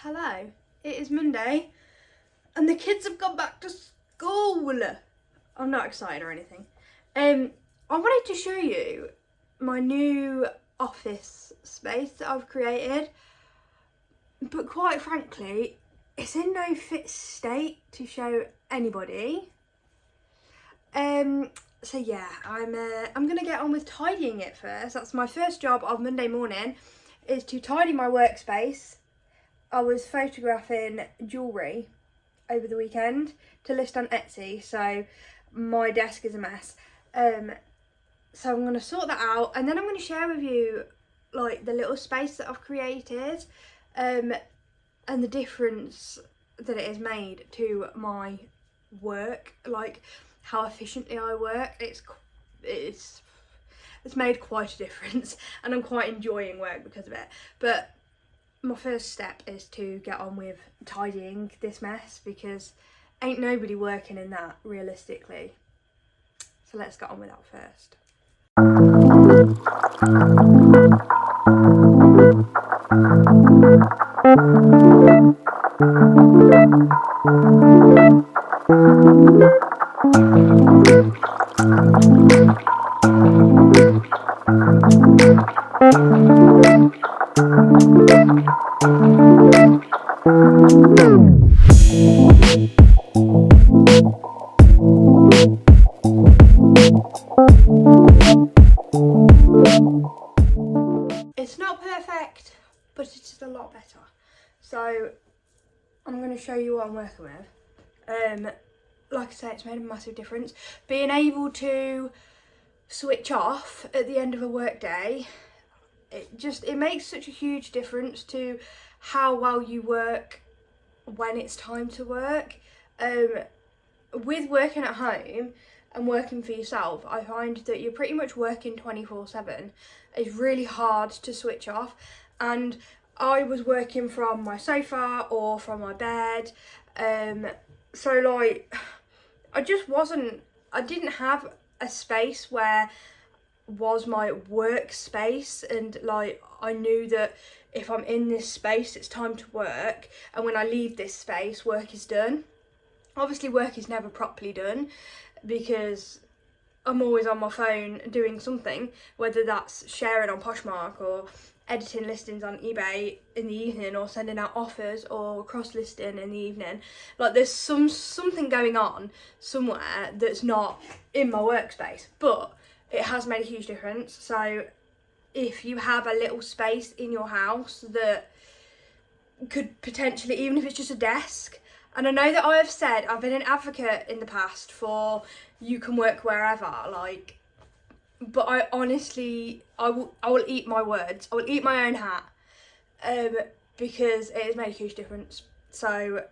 Hello, it is Monday and the kids have gone back to school. I'm not excited or anything. I wanted to show you my new office space that I've created, but quite frankly, it's in no fit state to show anybody. So yeah, I'm gonna get on with tidying it first. That's my first job of Monday morning, is to tidy my workspace. I was photographing jewellery over the weekend to list on Etsy, so my desk is a mess. So I'm going to sort that out, and then I'm going to share with you like the little space that I've created, and the difference that it has made to my work, like how efficiently I work. It's made quite a difference, and I'm quite enjoying work because of it. But my first step is to get on with tidying this mess, because ain't nobody working in that realistically. So let's get on with that first. It's not perfect, but it is a lot better. So I'm going to show you what I'm working with. Like I say, it's made a massive difference. Being able to switch off at the end of a work day, it makes such a huge difference to how well you work when it's time to work. With working at home and working for yourself, I find that you're pretty much working 24/7. It's really hard to switch off, and I was working from my sofa or from my bed, so like I didn't have a space where was my workspace, and like I knew that if I'm in this space it's time to work, and when I leave this space work is done. Obviously work is never properly done because I'm always on my phone doing something, whether that's sharing on Poshmark or editing listings on eBay in the evening, or sending out offers or cross listing in the evening. Like there's something going on somewhere that's not in my workspace, but it has made a huge difference. So if you have a little space in your house that could potentially, even if it's just a desk, and I know that I have said, I've been an advocate in the past for you can work wherever, like, but I honestly, I will eat my words. I will eat my own hat, because it has made a huge difference. So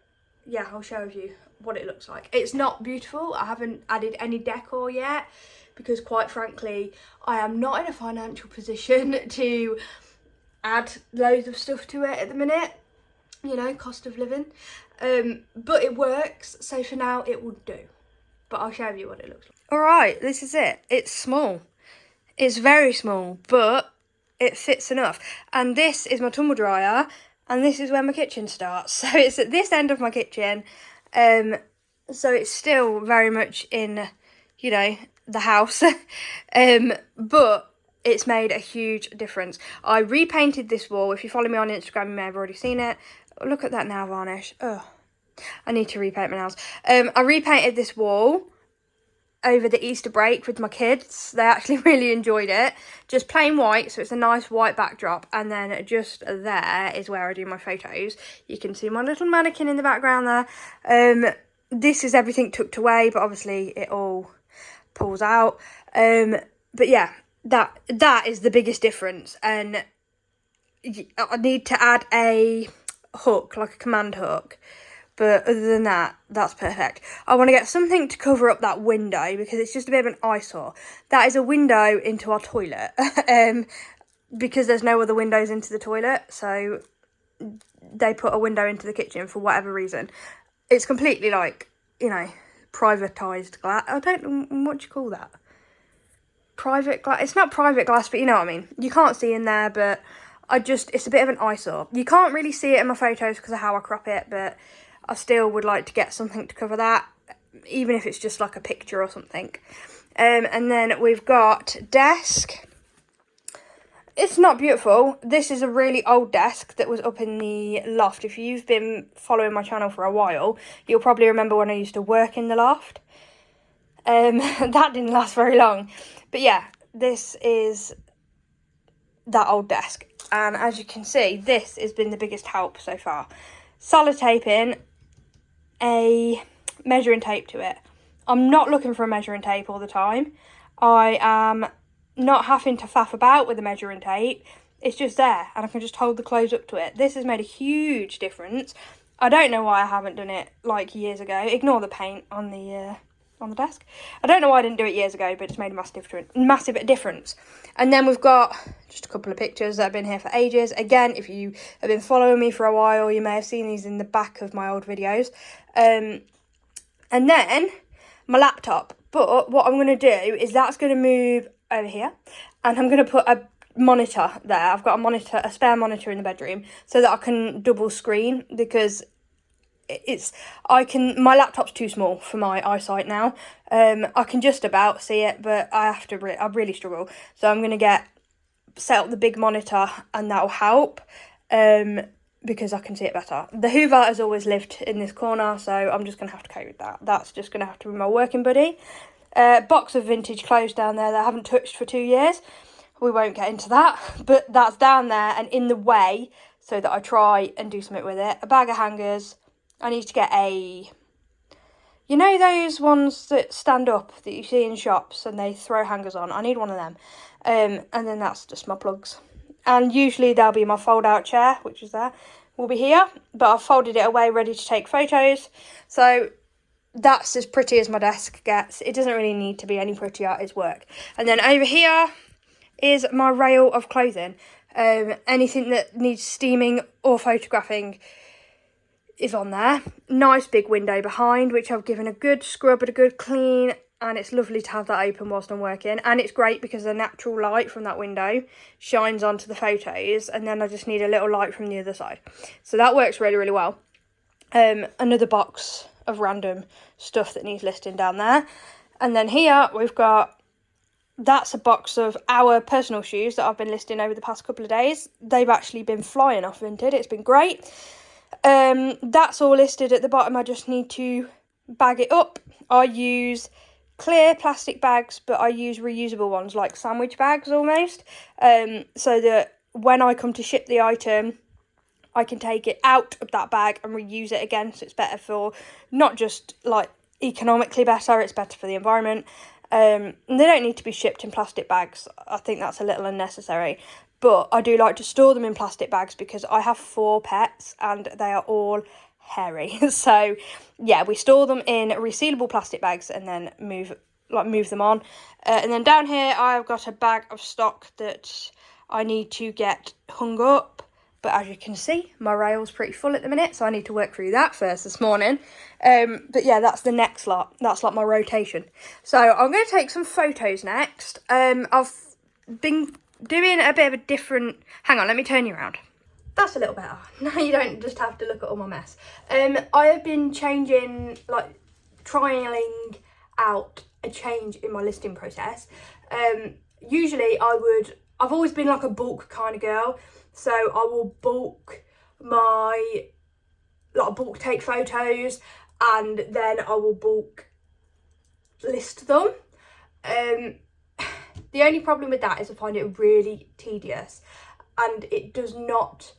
yeah, I'll show you what it looks like. It's not beautiful. I haven't added any decor yet, because quite frankly, I am not in a financial position to add loads of stuff to it at the minute. You know, cost of living. But it works, so for now it will do. But I'll show you what it looks like. Alright, this is it. It's small. It's very small, but it fits enough. And this is my tumble dryer, and this is where my kitchen starts. So it's at this end of my kitchen. So it's still very much in, you know, the house. But it's made a huge difference. I repainted this wall. If you follow me on Instagram, you may have already seen it. Look at that nail varnish. Oh, I need to repaint my nails. I repainted this wall over the Easter break with my kids. They actually really enjoyed it. Just plain white, so it's a nice white backdrop. And then just there is where I do my photos. You can see my little mannequin in the background there. This is everything tucked away, but obviously it all pulls out. But yeah, that is the biggest difference. And I need to add a hook, like a command hook, but other than that, that's perfect. I want to get something to cover up that window, because it's just a bit of an eyesore. That is a window into our toilet, because there's no other windows into the toilet, so they put a window into the kitchen for whatever reason. It's completely like, you know, privatised glass. I don't know, what do you call that? Private glass. It's not private glass, but you know what I mean. You can't see in there, but it's a bit of an eyesore. You can't really see it in my photos because of how I crop it, but I still would like to get something to cover that, even if it's just like a picture or something. And then we've got desk. It's not beautiful. This is a really old desk that was up in the loft. If you've been following my channel for a while, you'll probably remember when I used to work in the loft. That didn't last very long. But yeah, this is that old desk. And as you can see, this has been the biggest help so far. Sellotaping a measuring tape to it. I'm not looking for a measuring tape all the time. I am not having to faff about with the measuring tape. It's just there and I can just hold the clothes up to it. This has made a huge difference. I don't know why I haven't done it like years ago. Ignore the paint on the desk. I don't know why I didn't do it years ago, but it's made a massive difference. And then we've got just a couple of pictures that have been here for ages. Again, if you have been following me for a while, you may have seen these in the back of my old videos. And then my laptop. But what I'm going to do is that's going to move over here, and I'm going to put a monitor there. I've got a spare monitor in the bedroom so that I can double screen, because my laptop's too small for my eyesight now. I can just about see it, but I really struggle. So I'm going to set up the big monitor, and that'll help, because I can see it better. The Hoover has always lived in this corner, so I'm just going to have to cope with that. That's just going to have to be my working buddy. Box of vintage clothes down there that I haven't touched for 2 years. We won't get into that, but that's down there and in the way, so that I try and do something with it. A bag of hangers. I need to get you know those ones that stand up that you see in shops and they throw hangers on? I need one of them. And then that's just my plugs. And usually there'll be my fold out chair, which is there, will be here, but I've folded it away ready to take photos. So that's as pretty as my desk gets. It doesn't really need to be any prettier, it's work. And then over here is my rail of clothing. Anything that needs steaming or photographing is on there. Nice big window behind, which I've given a good scrub and a good clean, and it's lovely to have that open whilst I'm working. And it's great because the natural light from that window shines onto the photos, and then I just need a little light from the other side. So that works really, really well. Another box of random stuff that needs listing down there. And then here we've got, that's a box of our personal shoes that I've been listing over the past couple of days. They've actually been flying off Vinted. It's been great. That's all listed at the bottom. I just need to bag it up. I use clear plastic bags, but I use reusable ones, like sandwich bags almost, so that when I come to ship the item, I can take it out of that bag and reuse it again. So it's better for, not just like economically better, it's better for the environment. They don't need to be shipped in plastic bags. I think that's a little unnecessary. But I do like to store them in plastic bags because I have 4 pets and they are all hairy. So yeah, we store them in resealable plastic bags and then move them on. And then down here I've got a bag of stock that I need to get hung up. But as you can see, my rail's pretty full at the minute, so I need to work through that first this morning. But yeah, that's the next lot. That's like my rotation. So I'm going to take some photos next. I've been doing a bit of a different... Hang on, let me turn you around. That's a little better. Now you don't just have to look at all my mess. I have been changing, like, trialing out a change in my listing process. Usually I've always been like a bulk kind of girl. So I will bulk take photos, and then I will bulk list them. The only problem with that is I find it really tedious and it does not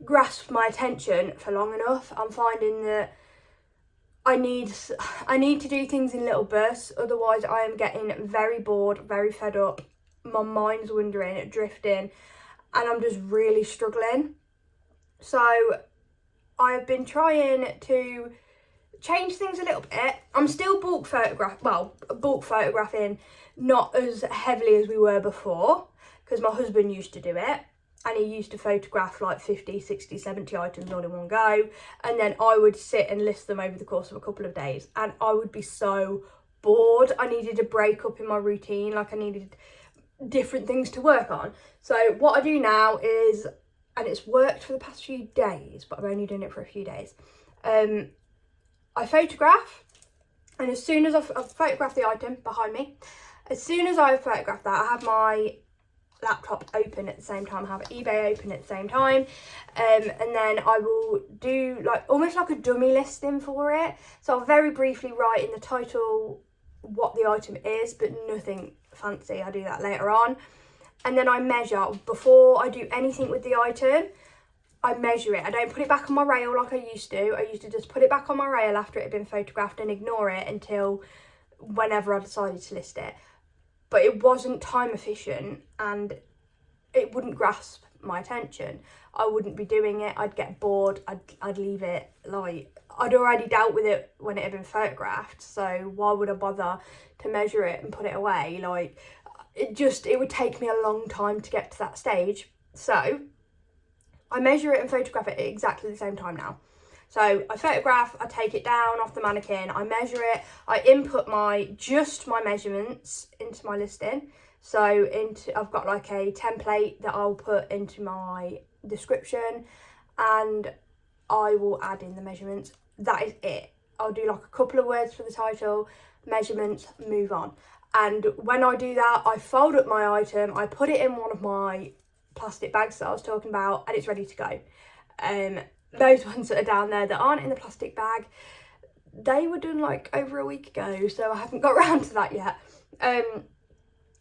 grasp my attention for long enough. I'm finding that I need to do things in little bursts, otherwise I am getting very bored, very fed up. My mind's wandering, drifting, and I'm just really struggling. So I've been trying to change things a little bit. I'm still bulk photographing, not as heavily as we were before, because my husband used to do it, and he used to photograph like 50, 60, 70 items all in one go, and then I would sit and list them over the course of a couple of days, and I would be so bored. I needed a break up in my routine. Like, I needed different things to work on. So what I do now is, and it's worked for the past few days, but I'm only doing it for a few days, I photograph, and as soon as I've photographed the item behind me, as soon as I've photographed that, I have my laptop open at the same time, I have eBay open at the same time, and then I will do like almost like a dummy listing for it. So I'll very briefly write in the title what the item is, but nothing fancy. I do that later on. And then I measure, before I do anything with the item, I measure it. I don't put it back on my rail like I used to. I used to just put it back on my rail after it had been photographed and ignore it until whenever I decided to list it. But it wasn't time efficient and it wouldn't grasp my attention. I wouldn't be doing it. I'd get bored. I'd leave it. Like, I'd already dealt with it when it had been photographed, so why would I bother to measure it and put it away? Like, it would take me a long time to get to that stage. So I measure it and photograph it at exactly the same time now. So I photograph, I take it down off the mannequin, I measure it, I input just my measurements into my listing. So I've got like a template that I'll put into my description, and I will add in the measurements. That is it. I'll do like a couple of words for the title, measurements, move on. And when I do that, I fold up my item, I put it in one of my plastic bags that I was talking about, and it's ready to go. Those ones that are down there that aren't in the plastic bag, they were done like over a week ago, so I haven't got around to that yet.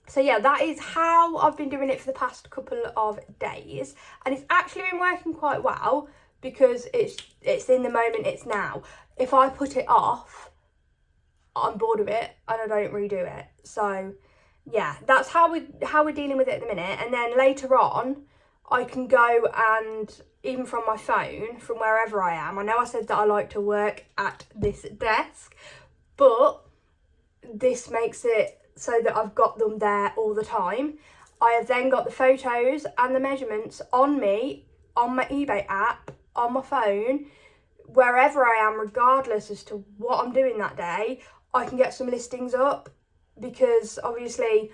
So yeah, that is how I've been doing it for the past couple of days, and it's actually been working quite well because it's in the moment, it's now. If I put it off, I'm bored of it and I don't redo it. So yeah, that's how we're dealing with it at the minute. And then later on, I can go and, even from my phone, from wherever I am, I know I said that I like to work at this desk, but this makes it so that I've got them there all the time. I have then got the photos and the measurements on me, on my eBay app, on my phone, wherever I am, regardless as to what I'm doing that day. I can get some listings up, because obviously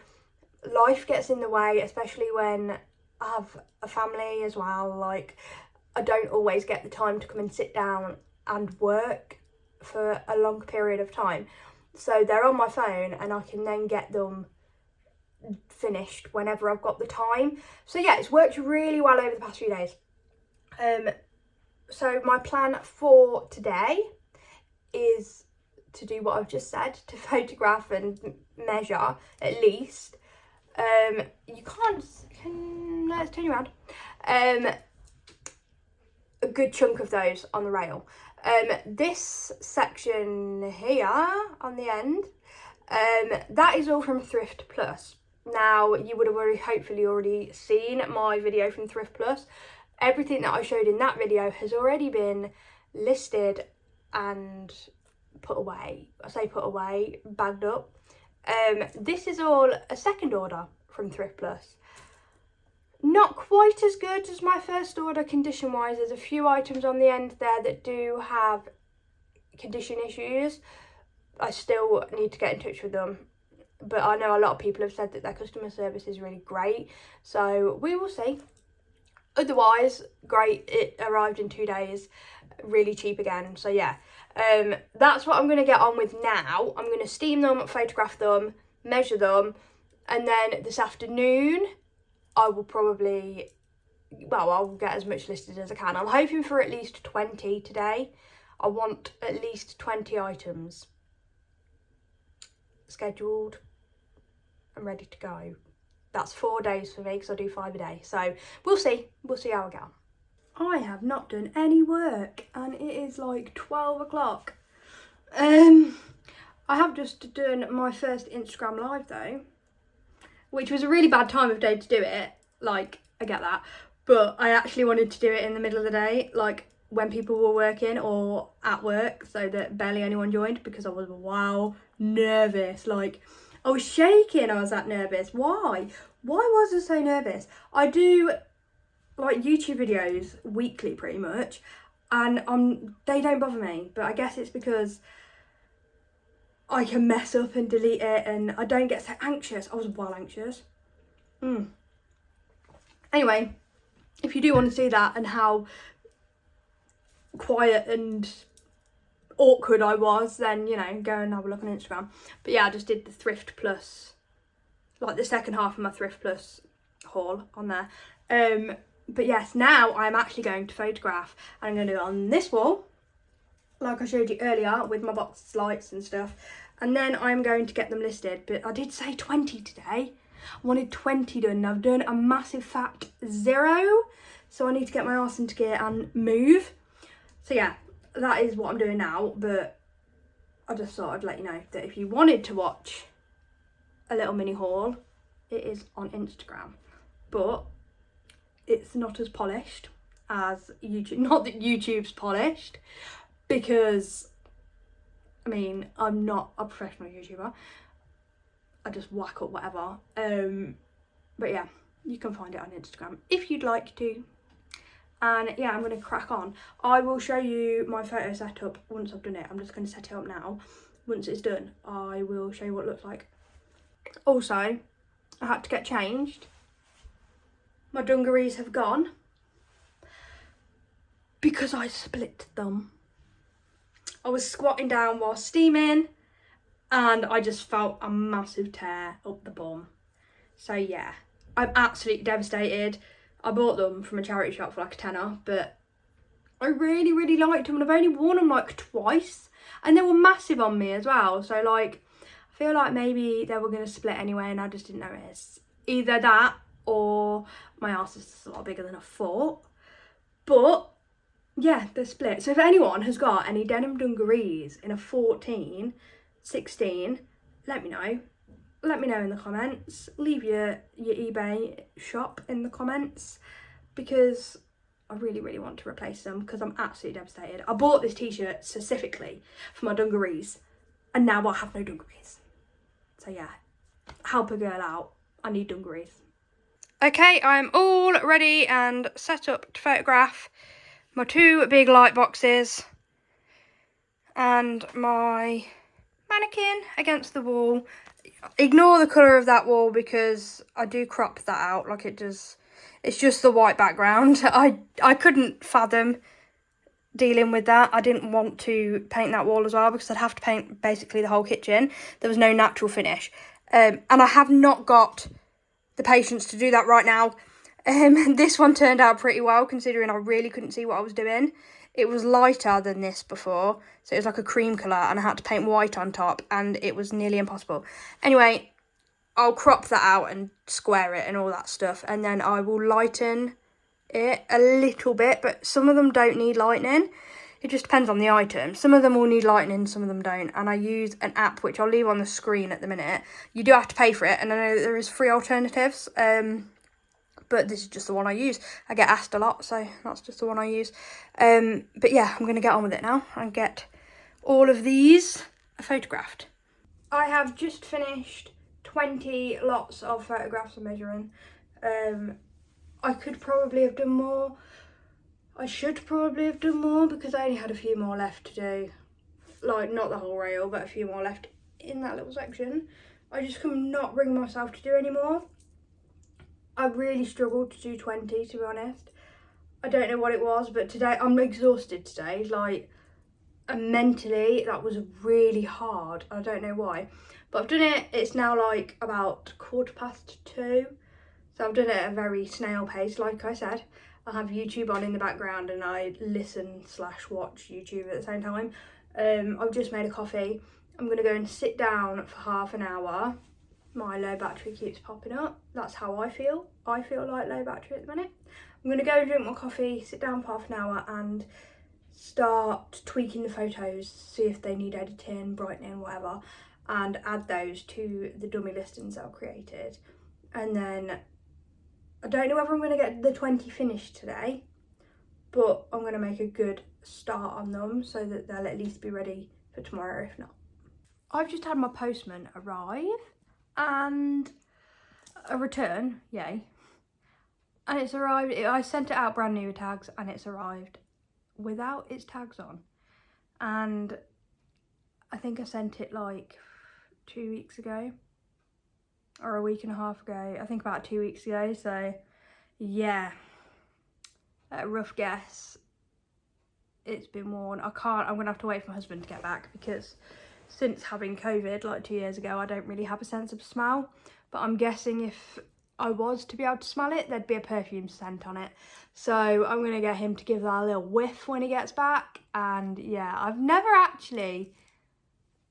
life gets in the way, especially when I have a family as well. Like, I don't always get the time to come and sit down and work for a long period of time. So they're on my phone and I can then get them finished whenever I've got the time. So yeah, it's worked really well over the past few days. So my plan for today is to do what I've just said, to photograph and measure at least. Let's turn you around. A good chunk of those on the rail. This section here on the end, that is all from Thrift Plus. Now, you would have hopefully already seen my video from Thrift Plus. Everything that I showed in that video has already been listed and put away. I say put away, bagged up. This is all a second order from Thrift Plus. Not quite as good as my first order condition wise. There's a few items on the end there that do have condition issues. I still need to get in touch with them, but I know a lot of people have said that their customer service is really great, so we will see. Otherwise, great, it arrived in 2 days, really cheap again. So yeah, that's what I'm going to get on with now. I'm going to steam them, photograph them, measure them, and then this afternoon I will probably, I'll get as much listed as I can. I'm hoping for at least 20 today. I want at least 20 items scheduled and ready to go. That's 4 days for me because I do 5 a day. So we'll see how I go. I have not done any work and it is like 12 o'clock. I have just done my first Instagram live though, which was a really bad time of day to do it. Like, I get that, but I actually wanted to do it in the middle of the day, like when people were working or at work, so that barely anyone joined, because I was nervous. Like, I was shaking. I was that nervous. Why was I so nervous? I do like YouTube videos weekly pretty much, and they don't bother me, but I guess it's because I can mess up and delete it and I don't get so anxious. I was well anxious. Anyway, if you do want to see that and how quiet and awkward I was, then, you know, go and have a look on Instagram. But yeah, I just did the Thrift Plus, like the second half of my Thrift Plus haul on there. But yes, now I'm actually going to photograph, and I'm going to do it on this wall, like I showed you earlier, with my box lights and stuff. And then I'm going to get them listed. But I did say 20 today. I wanted 20 done, and I've done a massive fat 0. So I need to get my arse into gear and move. So yeah, that is what I'm doing now. But I just thought I'd let you know that if you wanted to watch a little mini haul, it is on Instagram. But it's not as polished as YouTube. Not that YouTube's polished, because I mean, I'm not a professional YouTuber. I just whack up whatever. But yeah, you can find it on Instagram if you'd like to. And yeah, I'm going to crack on. I will show you my photo setup once I've done it. I'm just going to set it up now. Once it's done, I will show you what it looks like. Also, I had to get changed. My dungarees have gone because I split them. I was squatting down while steaming, and I just felt a massive tear up the bum. So yeah, I'm absolutely devastated. I bought them from a charity shop for like a tenner, but I really, really liked them, and I've only worn them like twice, and they were massive on me as well. So like, I feel like maybe they were going to split anyway, and I just didn't notice. Either that, or my arse is just a lot bigger than I thought. But yeah, they're split. So if anyone has got any denim dungarees in a 14, 16, let me know. Let me know in the comments. Leave your eBay shop in the comments, because I really, really want to replace them, because I'm absolutely devastated. I bought this t-shirt specifically for my dungarees, and now I have no dungarees. So yeah, help a girl out. I need dungarees. Okay, I'm all ready and set up to photograph my 2 big light boxes and my mannequin against the wall. Ignore the colour of that wall, because I do crop that out like it does. It's just the white background. I couldn't fathom dealing with that. I didn't want to paint that wall as well, because I'd have to paint basically the whole kitchen. There was no natural finish. And I have not got the patience to do that right now. This one turned out pretty well, considering I really couldn't see what I was doing. It was lighter than this before, so it was like a cream colour, and I had to paint white on top, and it was nearly impossible. Anyway, I'll crop that out and square it and all that stuff, and then I will lighten it a little bit, but some of them don't need lightening. It just depends on the item. Some of them will need lightening, some of them don't, and I use an app which I'll leave on the screen at the minute. You do have to pay for it, and I know that there is free alternatives, but this is just the one I use. I get asked a lot, so that's just the one I use. But yeah, I'm going to get on with it now and get all of these photographed. I have just finished 20 lots of photographs of measuring. I could probably have done more. I should probably have done more, because I only had a few more left to do. Like, not the whole rail, but a few more left in that little section. I just could not bring myself to do any more. I really struggled to do 20, to be honest. I don't know what it was, but today, I'm exhausted today. Like, mentally, that was really hard. I don't know why. But I've done it. It's now like about 2:15. So I've done it at a very snail pace, like I said. I have YouTube on in the background, and I listen/watch YouTube at the same time. I've just made a coffee. I'm going to go and sit down for half an hour. My low battery keeps popping up. That's how I feel. I feel like low battery at the minute. I'm going to go and drink my coffee, sit down for half an hour, and start tweaking the photos, see if they need editing, brightening, whatever, and add those to the dummy listings that I've created. And then I don't know whether I'm going to get the 20 finished today, but I'm going to make a good start on them so that they'll at least be ready for tomorrow, if not. I've just had my Postman arrive and a return, yay. And it's arrived, I sent it out brand new with tags, and it's arrived without its tags on. And I think I sent it like 2 weeks ago. or a week and a half ago. I think about 2 weeks ago. So yeah, a rough guess. It's been worn. I'm gonna have to wait for my husband to get back, because since having COVID like 2 years ago, I don't really have a sense of smell. But I'm guessing if I was to be able to smell it, there'd be a perfume scent on it. So I'm gonna get him to give that a little whiff when he gets back. And yeah, I've never actually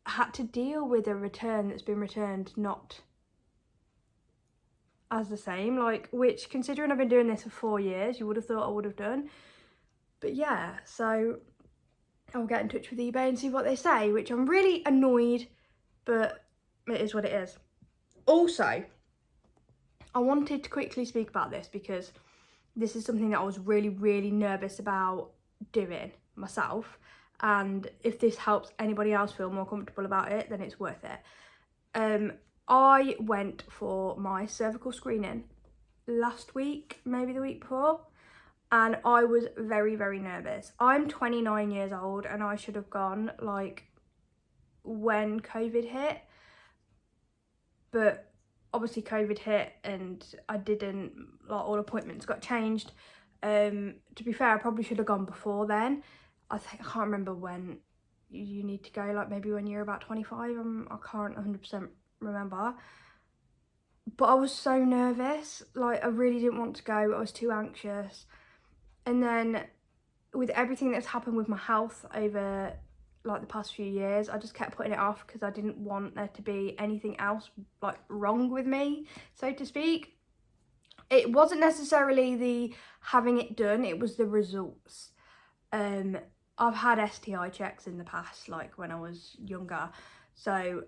had to deal with a return that's been returned not as the same, like, which, considering I've been doing this for 4 years, you would have thought I would have done. But yeah, so I'll get in touch with eBay and see what they say, which I'm really annoyed, but it is what it is. Also, I wanted to quickly speak about this because this is something that I was really, really nervous about doing myself. And if this helps anybody else feel more comfortable about it, then it's worth it. I went for my cervical screening last week, maybe the week before, and I was very, very nervous. I'm 29 years old and I should have gone like when COVID hit, but obviously COVID hit and I didn't, like, all appointments got changed. To be fair, I probably should have gone before then. I can't remember when you need to go, like maybe when you're about 25. I can't 100% remember. But I was so nervous, like I really didn't want to go. I was too anxious. And then with everything that's happened with my health over like the past few years, I just kept putting it off because I didn't want there to be anything else like wrong with me, so to speak. It wasn't necessarily the having it done, it was the results. I've had STI checks in the past, like when I was younger, so,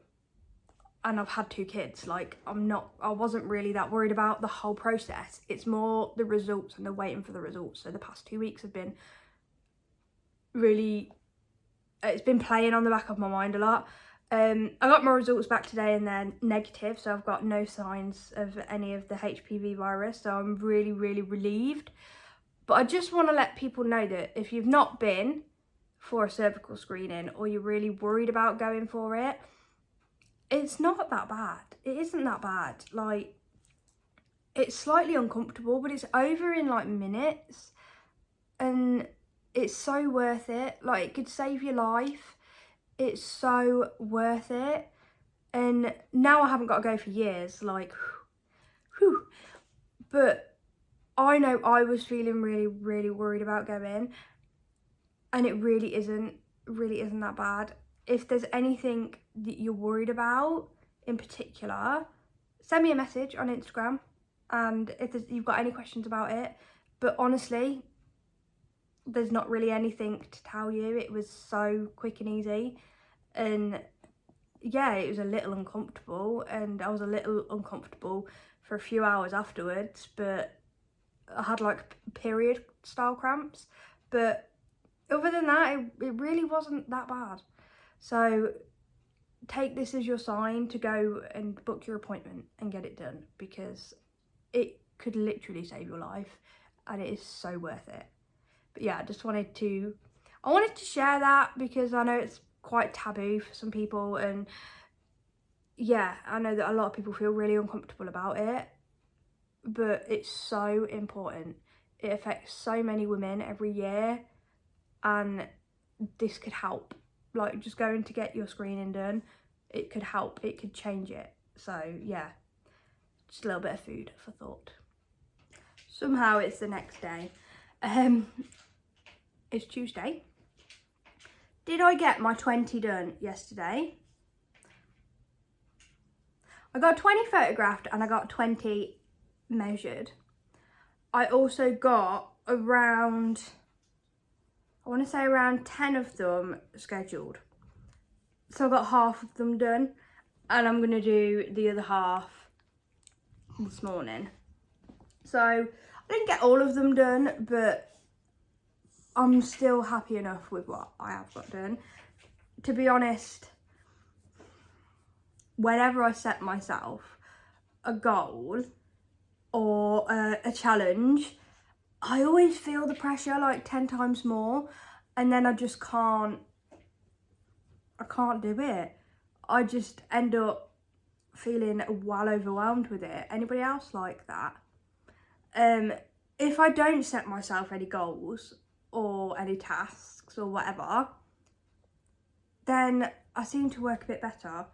and I've had 2 kids. Like I wasn't really that worried about the whole process. It's more the results and the waiting for the results. So the past 2 weeks have been really, it's been playing on the back of my mind a lot. I got my results back today and they're negative, so I've got no signs of any of the HPV virus, so I'm really, really relieved. But I just want to let people know that if you've not been for a cervical screening or you're really worried about going for it, it's not that bad. It isn't that bad. Like, it's slightly uncomfortable, but it's over in like minutes, and it's so worth it. Like, it could save your life. It's so worth it. And now I haven't got to go for years, like, whew. But I know I was feeling really, really worried about going, and it really isn't that bad. If there's anything that you're worried about in particular, send me a message on Instagram, and if you've got any questions about it. But honestly, there's not really anything to tell you. It was so quick and easy, and yeah, it was a little uncomfortable, and I was a little uncomfortable for a few hours afterwards, but I had like period style cramps. But other than that, it really wasn't that bad. So take this as your sign to go and book your appointment and get it done, because it could literally save your life and it is so worth it. But yeah, I wanted to share that because I know it's quite taboo for some people, and yeah, I know that a lot of people feel really uncomfortable about it, but it's so important. It affects so many women every year, and this could help. Like, just going to get your screening done, it could help, it could change it. So yeah, just a little bit of food for thought. Somehow it's the next day. It's Tuesday. Did I get my 20 done yesterday? I got 20 photographed and I got 20 measured. I also got around, I want to say around 10 of them scheduled. So I got half of them done, and I'm going to do the other half this morning. So I didn't get all of them done, but I'm still happy enough with what I have got done. To be honest, whenever I set myself a goal or a challenge, I always feel the pressure like 10 times more, and then I just can't do it. I just end up feeling well overwhelmed with it. Anybody else like that? If I don't set myself any goals or any tasks or whatever, then I seem to work a bit better.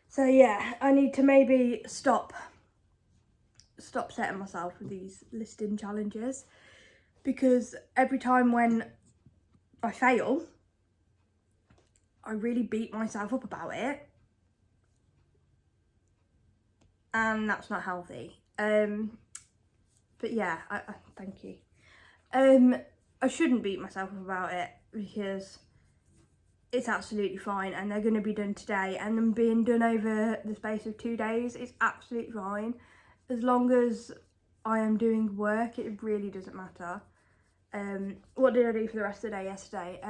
So yeah, I need to maybe stop setting myself with these listing challenges, because every time when I fail, I really beat myself up about it, and that's not healthy. But yeah, I thank you. I shouldn't beat myself up about it, because it's absolutely fine, and they're going to be done today, and them being done over the space of 2 days is absolutely fine. As long as I am doing work, it really doesn't matter. What did I do for the rest of the day yesterday?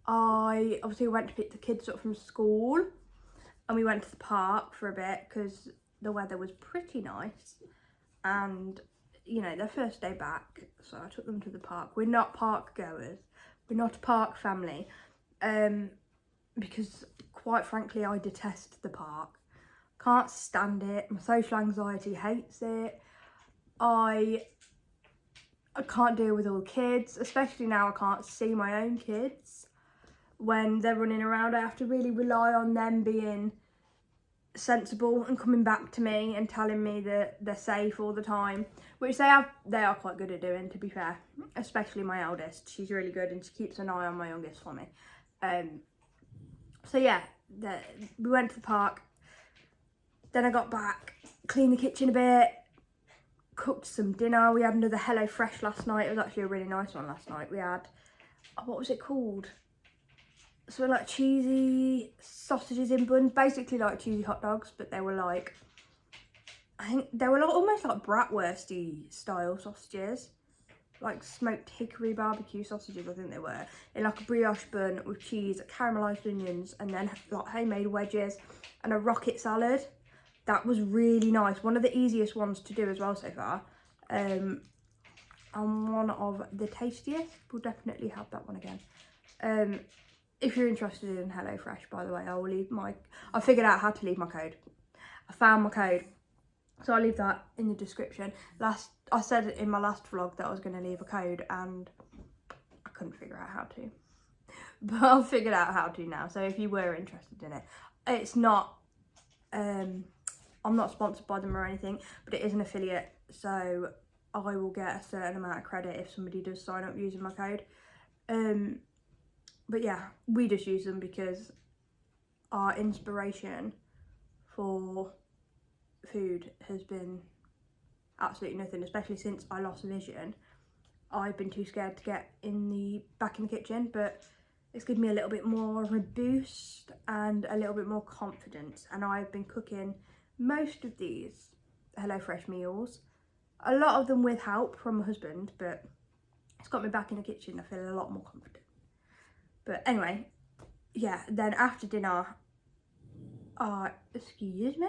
I obviously went to pick the kids up from school, and we went to the park for a bit because the weather was pretty nice, and you know, their first day back, so I took them to the park. We're not park goers, we're not a park family, because quite frankly I detest the park. Can't stand it. My social anxiety hates it. I can't deal with all the kids, especially now I can't see my own kids when they're running around. I have to really rely on them being sensible and coming back to me and telling me that they're safe all the time, which they are quite good at doing, to be fair, especially my eldest. She's really good, and she keeps an eye on my youngest for me. So yeah, we went to the park, then I got back, cleaned the kitchen a bit, cooked some dinner. We had another Hello Fresh last night. It was actually a really nice one last night. We had, what was it called? So like cheesy sausages in buns, basically like cheesy hot dogs, but they were like, I think they were like, almost like bratwursty style sausages, like smoked hickory barbecue sausages, I think they were, in like a brioche bun with cheese, caramelised onions, and then like homemade wedges and a rocket salad. That was really nice. One of the easiest ones to do as well so far, and one of the tastiest. We'll definitely have that one again. If you're interested in HelloFresh, by the way, I figured out how to leave my code. I found my code, so I'll leave that in the description. I said in my last vlog that I was going to leave a code, and I couldn't figure out how to. But I've figured out how to now, so if you were interested in it. It's not, I'm not sponsored by them or anything, but it is an affiliate, so I will get a certain amount of credit if somebody does sign up using my code. But yeah, we just use them because our inspiration for food has been absolutely nothing, especially since I lost vision. I've been too scared to get back in the kitchen, but it's given me a little bit more of a boost and a little bit more confidence, and I've been cooking most of these HelloFresh meals, a lot of them with help from my husband, but it's got me back in the kitchen. I feel a lot more confident. But anyway, yeah, then after dinner, excuse me?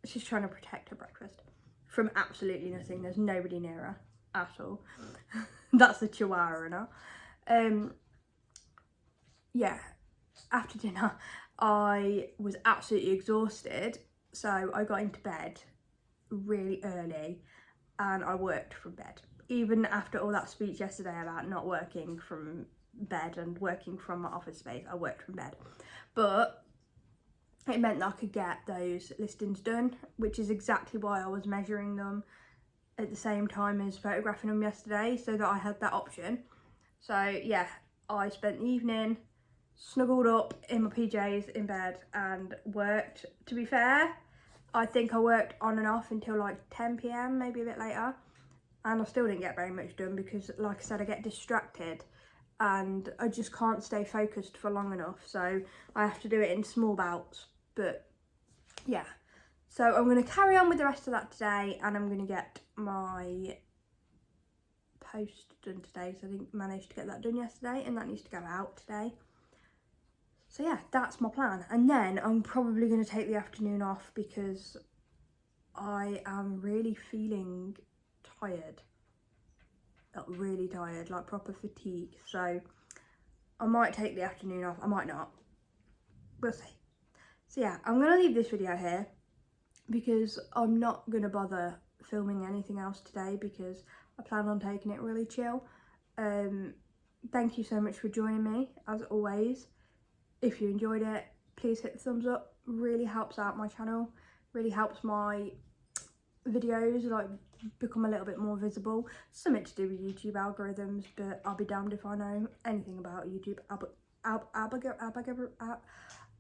She's trying to protect her breakfast from absolutely nothing. There's nobody near her at all. That's the chihuahua in her. Yeah, after dinner, I was absolutely exhausted. So I got into bed really early and I worked from bed. Even after all that speech yesterday about not working from bed and working from my office space, I worked from bed. But it meant that I could get those listings done, which is exactly why I was measuring them at the same time as photographing them yesterday, so that I had that option. So yeah, I spent the evening snuggled up in my PJs in bed and worked. To be fair, I think I worked on and off until like 10 PM, maybe a bit later. And I still didn't get very much done because, like I said, I get distracted and I just can't stay focused for long enough. So I have to do it in small bouts. But yeah, so I'm going to carry on with the rest of that today, and I'm going to get my post done today. So I didn't manage to get that done yesterday, and that needs to go out today. So yeah, that's my plan. And then I'm probably going to take the afternoon off because I am really feeling tired, like really tired, like proper fatigue. So I might take the afternoon off, I might not, we'll see. So yeah, I'm going to leave this video here because I'm not going to bother filming anything else today because I plan on taking it really chill. Thank you so much for joining me, as always. If you enjoyed it, please hit the thumbs up. Really helps out my channel, really helps my videos like become a little bit more visible. Something to do with YouTube algorithms, but I'll be damned if I know anything about YouTube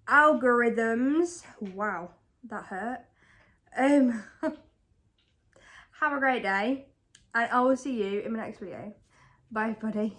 algorithms. Wow, that hurt. Have a great day, and I will see you in my next video. Bye, buddy.